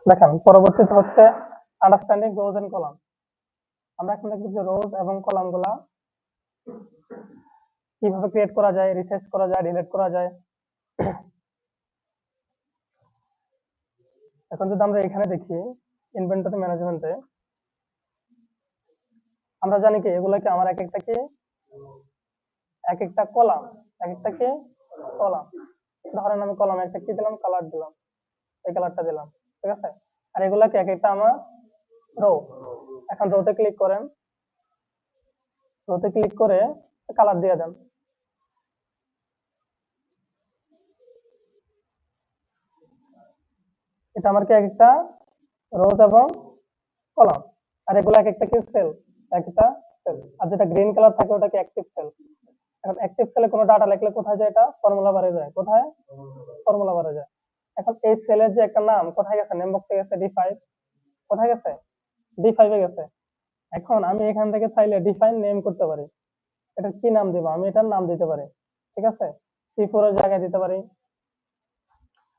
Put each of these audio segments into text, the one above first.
দেখেন পরবর্তীতে হচ্ছে আন্ডারস্ট্যান্ডিং রোজ এন্ড কলাম। আমরা এখন দেখব যে রোজ এবং কলাম গুলা কিভাবে ক্রিয়েট করা যায়, রিসার্চ করা যায়, ডিলিট করা যায়। এখন যদি আমরা এখানে দেখি ইনভেন্টরি ম্যানেজমেন্টে, আমরা জানি কি এগুলাকে আমার এক একটা কি এক একটা কলাম, এক একটা কি কলাম। ধরেন আমি কলামে একটা কি দিলাম, কালার দিলাম, এই কালারটা দিলাম, ঠিক আছে। আর এগুলাকে এক একটা আমার রো। এখন রোতে ক্লিক করেন, রোতে ক্লিক করে কালার দিয়ে দেন। এটা আমার কি এক একটা রোজ এবং কলাম। আর এগুলো এক একটা কি সেল, এক একটা সেল। আর যেটা গ্রিন কালার থাকে ওটা কি অ্যাক্টিভ সেল। এখন অ্যাক্টিভ সেলে কোনো ডাটা লিখলে কোথায় যায়, এটা ফর্মুলা বারে যায়। কোথায়? ফর্মুলা বারে যায়। এখন এই সেলের যে একটা নাম কোথায় গেছে, নেম বক্সে গেছে D5, কোথায় গেছে, D5 এ গেছে। এখন আমি এখান থেকে চাইলে ডিফাইন নেম করতে পারি, এটা কি নাম দিব, আমি এটার নাম দিতে পারি, ঠিক আছে। C4 এর জায়গায় দিতে পারি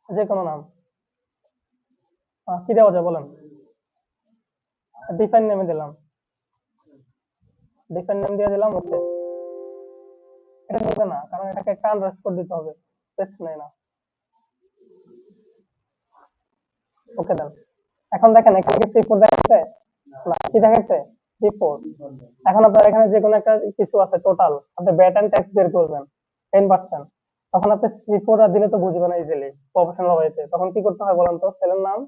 যে কোনো নাম। কি দেওয়া যায় বলেন? ডিফাইন নেমে দিলাম, ডিফাইন নেম দিয়ে দিলাম, ওকে। এটা নেবে না, কারণ এটাকে একটা আন্ডারস্কোর দিতে হবে, টেক্সট নেয় না। ওকে দেন। এখন দেখেন এখানে কি C4 দেখাচ্ছে না, কি দেখাচ্ছে? C4। এখন আপনার এখানে যে কোনো একটা কিছু আছে, টোটাল আপনি ব্যাট এন্ড ট্যাক্স বের করবেন 10%, তখন আপনি C4 আর দিলে তো বুঝবেন না ইজিলি প্রফেশনাল ওয়েতে। তখন কি করতে হয় বলেন তো, সেলের নাম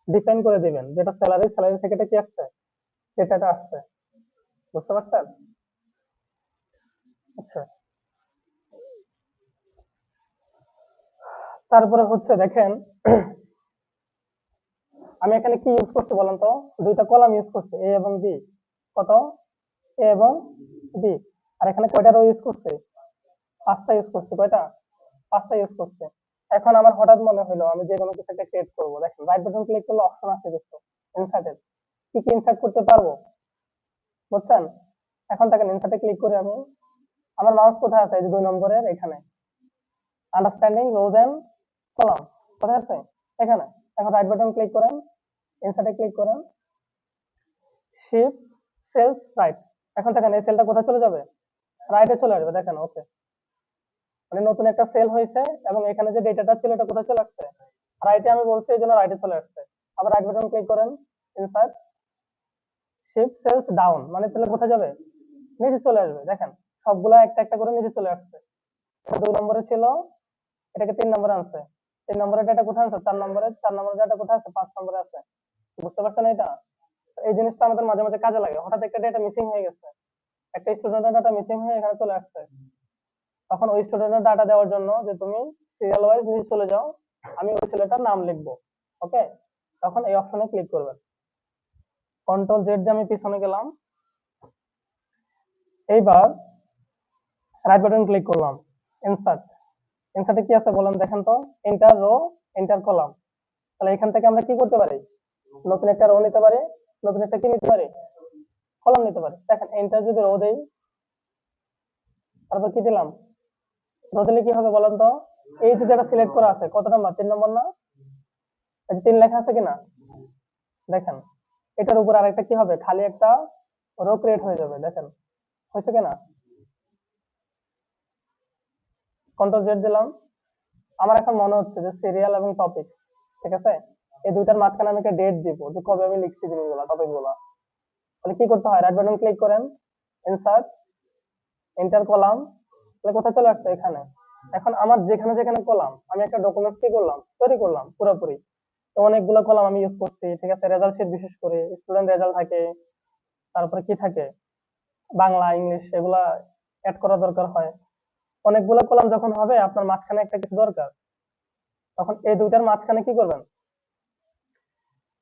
ডিফাইন করে দিবেন, যেটা স্যালারি, স্যালারি থেকে এটা কি আসছে, সেটা আসছে। বুঝতে পারছেন? আচ্ছা, তারপরে হচ্ছে দেখেন আমি এখানে কি ইউজ করছি বলেন তো, দুইটা কলাম ইউজ করছি, এ এবং বি। কত? এ এবং বি। আর এখানে কয়টা রো ইউজ করছে? 5টা ইউজ করছে। কয়টা? 5টা ইউজ করছে। এখন আমার হঠাৎ মনে হলো আমি যে কোনো কিছু একটা ক্রিয়েট করবো। দেখেন রাইট বাটন ক্লিক করলে অপশন আছে কিছু ইনসার্টেড, কি কি ইনসার্ট করতে পারবো, বুঝছেন? এখন দেখেন ইনসার্টে ক্লিক করে আমি, আমার মাউস কোথায় আছে, এই যে 2 নম্বরের এখানে, আন্ডারস্ট্যান্ডিং রোজ এন্ড কলাম, কোথায় আছে? এখানে। এখন রাইট বাটন ক্লিক করেন, ইনসার্টে ক্লিক করেন, শিফট সেলস রাইট। এখন দেখেন এই সেলটা কোথায় চলে যাবে, রাইটে চলে আসবে। দেখেন ওকে, মানে নতুন একটা সেল হয়েছে এবং এখানে যে ডেটাটা ছিল এটা কোথায় চলে আসছে, রাইটে। আমি বলছি এই জন্য রাইটে চলে আসছে। আবার রাইট বাটন ক্লিক করেন, ইনসার্ট শিফট সেলস ডাউন, মানে তাহলে কোথায় যাবে, নিচে চলে আসবে। দেখেন সবগুলা একটা একটা করে নিচে চলে আসছে। এটা 2 নম্বরে ছিল, এটাকে 3 নম্বরে আনছে। 3 নম্বরের ডাটা কোথায় আছে, 4 নম্বরে। 4 নম্বরের ডাটা কোথায় আছে, 5 নম্বরে আছে। বুঝতে পারছেন এটা? এই জিনিসটা আমাদের মাঝে মাঝে কাজে লাগে। হঠাৎ একটা ডেটা মিসিং হয়ে গেছে, একটা স্টুডেন্টের ডাটা মিসিং হয়ে এখানে চলে আসছে, তখন ওই স্টুডেন্টের ডাটা দেওয়ার জন্য যে তুমি সিরিয়াল ওয়াইজ নিচে চলে যাও, আমি ওই ছেলেটার নাম লিখবো, ওকে। তখন এই অপশনে ক্লিক করবেন, কন্ট্রোল জেড দিয়ে আমি পিছনে গেলাম। এইবার রাইট বাটন ক্লিক করলাম, ইনসার্ট। ইনসার্টে কি আছে বলেন দেখেন তো, এন্টার রো, এন্টার কলাম। তাহলে এখান থেকে আমরা কি করতে পারি, নতুন একটা রো নিতে পারি, নতুন একটা কি নিতে পারি, কলাম নিতে পারি। দেখেন এন্টার যদি রো দেই, তারপর কি দিলাম, রো দিলে কি হবে বলেন তো, এই যে যেটা সিলেক্ট করা আছে কত নাম্বার, 3 নম্বর না, এই যে 3 লেখা আছে কিনা, দেখেন এটার উপর আরেকটা কি হবে, খালি একটা রো ক্রিয়েট হয়ে যাবে। দেখেন হয়েছে কিনা, কন্ট্রোল জেড দিলাম। আমার এখন মনে হচ্ছে যে সিরিয়াল এবং টপিক, ঠিক আছে, এই দুইটার মাঝখানে আমি একটা ডেট দিব যে কবে আমি লিখছি জিনিসগুলা, টপিক গুলা। তাহলে কি করতে হয়, রাইট বাটন ক্লিক করেন, ইনসার্ট এন্টার কলাম। তাহলে কোথায় চলে আসছে, এখানে। এখন আমার যেখানে যেখানে কলাম, আমি একটা ডকুমেন্ট কি করলাম, তৈরি করলাম পুরোপুরি। তো অনেকগুলো কলাম আমি ইউজ করছি, ঠিক আছে। রেজাল্ট শিট বিশেষ করে স্টুডেন্ট রেজাল্ট থাকে, তারপরে কি থাকে, বাংলা ইংলিশ, এগুলা অ্যাড করা দরকার হয়। অনেকগুলো কলাম যখন হবে আপনার মাঝখানে একটা কিছু দরকার, তখন এই দুইটার মাঝখানে কি করবেন,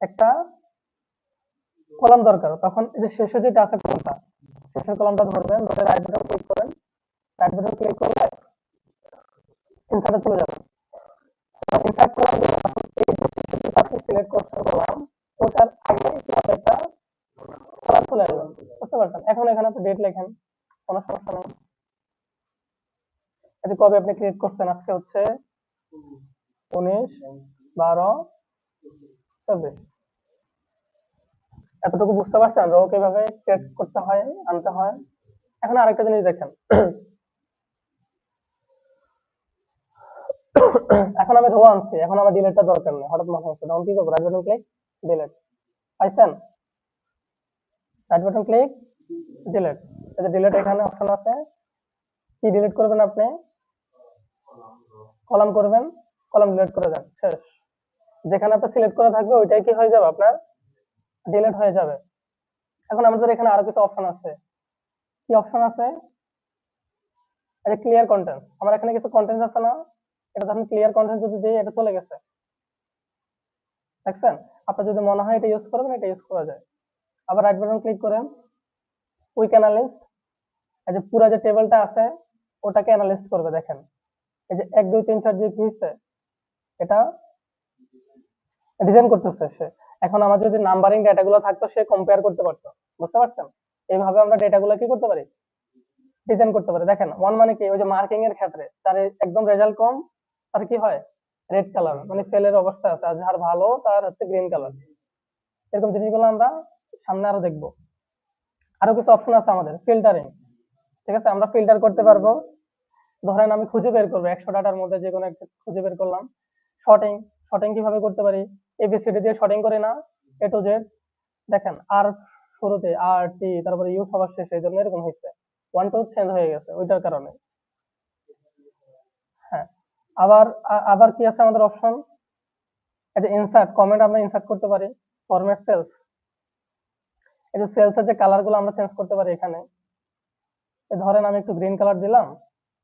একটা কলাম দরকার। তখন এই যে শেষে যেটা আছে কলামটা, শেষের কলামটা ধরবেন, ধরে রাইট বাটন ক্লিক করেন। রাইট বাটন ক্লিক করলে ইনসার্টে চলে যাবেন। ইনসার্ট করার জন্য তখন এই যে শেষে আপনি সিলেক্ট করতে কলাম, ওটার আগে কি হবে, একটা কলাম চলে আসবে। বুঝতে পারছেন? এখন এখানে আপনি ডেট লেখেন, কোনো সমস্যা নেই। এই যে কবে আপনি ক্রিয়েট করছেন, আজকে হচ্ছে 19/12/24, 24। এতটুকু বুঝতে পারছেন রো কিভাবে ক্রিয়েট করতে হয়, আনতে হয়? এখন আরেকটা জিনিস দেখেন। এখন আমি রো আনছি, এখন আমার ডিলেটটা দরকার নেই, হঠাৎ মাথায় আসছে, তখন কি করবো? Right button click, delete. পাইছেন? Right button click, delete. এই যে ডিলেট এখানে অপশন আছে, কি ডিলিট করবেন আপনি? কলাম করবেন, কলাম ডিলিট করে দেন, শেষ। যেখানে আপনার সিলেক্ট করা থাকবে ওইটাই কি হয়ে যাবে আপনার? ডিলিট হয়ে যাবে। এখন আমাদের এখানে আরো কিছু অপশন আছে। কি অপশন আছে? এই যে ক্লিয়ার কন্টেন্ট, আমার এখানে কিছু কন্টেন্ট আছে না, এটা যখন ক্লিয়ার কন্টেন্ট যদি দিই এটা চলে গেছে, দেখছেন? আপনার যদি মনে হয় এটা ইউজ করবেন, এটা ইউজ করা যায়। আবার রাইট বাটন ক্লিক করেন, কুইক অ্যানালিস্ট, এই যে পুরো যে টেবিলটা আছে ওটাকে অ্যানালিস্ট করবে। দেখেন এই যে 1 2 3 4 দিয়ে কি হচ্ছে, এটা ডিজাইন করতেছে সে। এখন আমার যদি নাম্বারিং ডেটাগুলো থাকতো সে কম্পেয়ার করতে পারতো, বুঝতে পারছেন? এইভাবে আমরা ডেটাগুলো কি করতে পারি? ডিজাইন করতে পারি। দেখেন 1 মানে কি, ওই যে মার্কিং এর ক্ষেত্রে তার একদম রেজাল্ট কম, তার কি হয়? রেড কালার, মানে ফেলের অবস্থা আছে, আর যার ভালো তার হচ্ছে গ্রিন কালার। এরকম জিনিসগুলো আমরা সামনে আরো দেখবো। আরো কিছু অপশন আছে আমাদের, ফিল্টারিং, ঠিক আছে? আমরা ফিল্টার করতে পারবো। ধরেন আমি খুঁজে বের করবো 100 ডাটার মধ্যে যে কোনো একটা খুঁজে বের করলাম। শর্টিং, শর্টিং কিভাবে করতে পারি? এবিসিডি দিয়ে শর্টিং করে না, এ টু জেড। দেখেন আর শুরুতে আর টি, তারপরে ইউ সবার শেষে, এই জন্য এরকম হচ্ছে, 1 2 চেঞ্জ হয়ে গেছে ওইটার কারণে। হ্যাঁ, আবার আবার কি আছে আমাদের অপশন? এই যে ইনসার্ট, কমেন্ট আমরা ইনসার্ট করতে পারি। ফরম্যাট সেলস, এই যে সেলস এর যে কালার গুলো আমরা চেঞ্জ করতে পারি এখানে। এই ধরেন আমি একটু গ্রিন কালার দিলাম,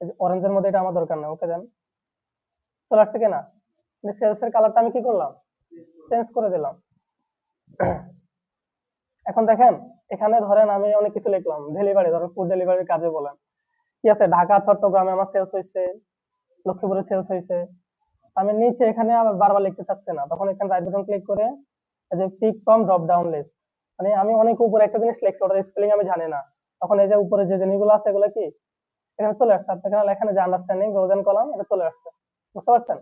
এই যে অরেঞ্জের মধ্যে, এটা আমার দরকার নেই, ওকে দেন। চলে আসছে কিনা? সেলস এর কালারটা আমি কি করলাম? চেঞ্জ করে দিলাম। এখন দেখেন এখানে ধরেন আমি অনেক কিছু লিখলাম, ডেলিভারি, ধরেন ফুড ডেলিভারির কাজে বলেন, কি আছে, ঢাকা চট্টগ্রামে আমার সেলস হয়েছে, লক্ষ্মীপুরে সেলস হয়েছে। আমি নিচে এখানে আবার বারবার লিখতে চাচ্ছি না, তখন এখানে রাইট বাটন ক্লিক করে এই যে pick from drop down list, মানে আমি অনেক উপরে একটা জিনিস লিখছি, ওটার স্পেলিং আমি জানি না, তখন এই যে উপরে যে জিনিসগুলো আছে এগুলো কি এখানে চলে আসছে। আপনি এখানে লেখেন যে আন্ডারস্ট্যান্ডিং রোজ এন্ড কলাম, এটা চলে আসছে, বুঝতে পারছেন?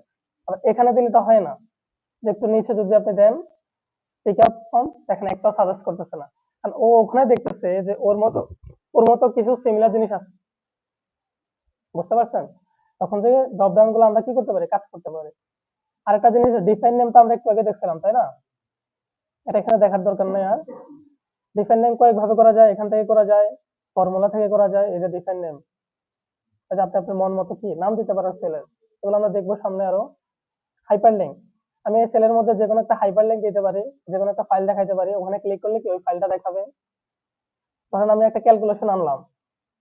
আবার এখানে দিলে তো হয় না, যে একটু নিচে যদি আপনি দেন পিক আপ ফ্রম, দেখেন একটাও সাজেস্ট করতেছে না, কারণ ও ওখানে দেখতেছে যে ওর মতো কিছু সিমিলার জিনিস আছে, বুঝতে পারছেন? তখন যে ড্রপ ডাউন গুলো আমরা কি করতে পারি? কাজ করতে পারি। আরেকটা জিনিস, ডিফাইন নেম তো আমরা একটু আগে দেখছিলাম, তাই না? এটা এখানে দেখার দরকার নেই আর। ডিফাইন নেম কয়েক ভাবে করা যায়, এখান থেকে করা যায়, ফর্মুলা থেকে করা যায়। এই যে ডিফাইন নেম, আপনি আপনার মন মতো কি নাম দিতে পারেন সেলের, এগুলো আমরা দেখবো সামনে আরো। হাইপার লিঙ্ক, আমি এই সেলের মধ্যে যে কোনো একটা হাইপার লিঙ্ক দিতে পারি, যে কোনো একটা ফাইল দেখাইতে পারি, ওখানে ক্লিক করলে কি ওই ফাইলটা দেখাবে। ধরেন আমি একটা ক্যালকুলেশন আনলাম,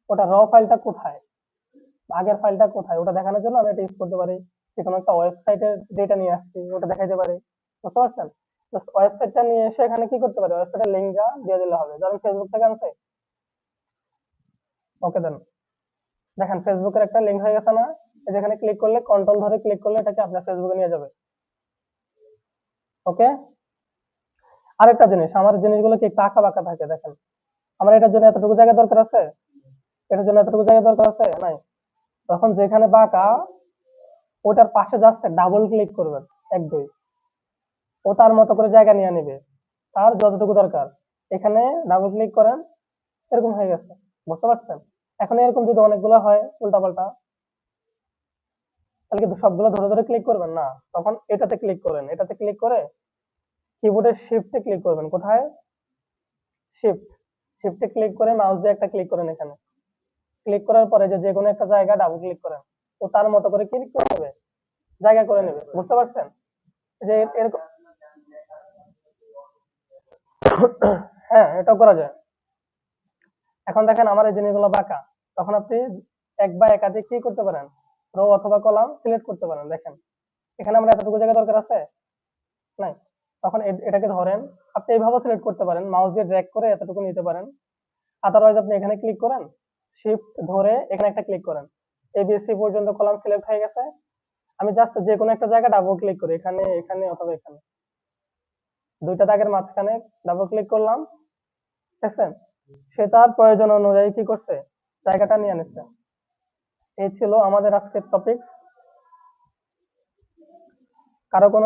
ওটা র ফাইলটা কোথায়, আগের ফাইলটা কোথায়, ওটা দেখানোর জন্য আমি এটা ইউজ করতে পারি। যে কোনো একটা ওয়েবসাইটের ডেটা নিয়ে আসছি, ওটা দেখাইতে পারি, বুঝতে পারছেন? ওয়েবসাইটটা নিয়ে এসে এখানে কি করতে পারি? ওয়েবসাইটের লিঙ্কটা দিয়ে দিলে হবে। ধরেন ফেসবুক থেকে আনছে, ওকে দেন, দেখেন ফেসবুকের একটা লিঙ্ক হয়ে গেছে না? এই যে এখানে ক্লিক করলে, কন্ট্রোল ধরে ক্লিক করলে এটাকে আপনার ফেসবুকে নিয়ে যাবে। ওকে, আরেকটা জিনিস, আমার জিনিসগুলো কি একটু আঁকা বাঁকা থাকে, দেখেন আমার এটার জন্য এতটুকু জায়গা দরকার আছে, এটার জন্য এতটুকু জায়গা দরকার আছে নাই? তখন যেখানে বাঁকা ওটার পাশে যাচ্ছে ডাবল ক্লিক করবেন, 1 2, ও তার মতো করে জায়গা নিয়ে নেবে, তার যতটুকু দরকার এখানে ডাবল ক্লিক করেন, এরকম হয়ে গেছে, বুঝতে পারছেন? এখন এরকম যদি অনেকগুলো হয় উল্টাপাল্টা, তাহলে কিন্তু সবগুলো ধরে ধরে ক্লিক করবেন না, তখন এটাতে ক্লিক করেন, এটাতে ক্লিক করে কিবোর্ডের শিফটে ক্লিক করবেন, কোথায়? শিফট, শিফটে ক্লিক করে মাউস দিয়ে একটা ক্লিক করেন, এখানে ক্লিক করার পরে যে কোনো একটা জায়গা ডাবল ক্লিক করেন, ও তার মতো করে ক্লিক করে নেবে, জায়গা করে নেবে, বুঝতে পারছেন? যে এরকম। হ্যাঁ, এটা করা যায়। এখন দেখেন আমার এই জিনিসগুলো বাঁকা, তখন আপনি এক বা একাধিক কি করতে পারেন? রো অথবা কলাম সিলেক্ট করতে পারেন। দেখেন এখানে আমরা এতটুকু জায়গা দরকার আছে নাই, তখন এটাকে ধরেন আপনি এইভাবে সিলেক্ট করতে পারেন, মাউস দিয়ে ড্র্যাগ করে এতটুকু নিতে পারেন। আদারওয়াইজ আপনি এখানে ক্লিক করেন, শিফট ধরে এখানে একটা ক্লিক করেন, এবিসি পর্যন্ত কলাম সিলেক্ট হয়ে গেছে। আমি জাস্ট যে কোনো একটা জায়গা ডাবল ক্লিক করি, এখানে এখানে অথবা এখানে, দুইটা দাগের মাঝখানে ডাবল ক্লিক করলাম, দেখছেন? সে তার প্রয়োজন অনুযায়ী কি করছে? জায়গাটা নিয়ে নিচ্ছে। এই ছিল আমাদের আজকের টপিক। কারো কোনো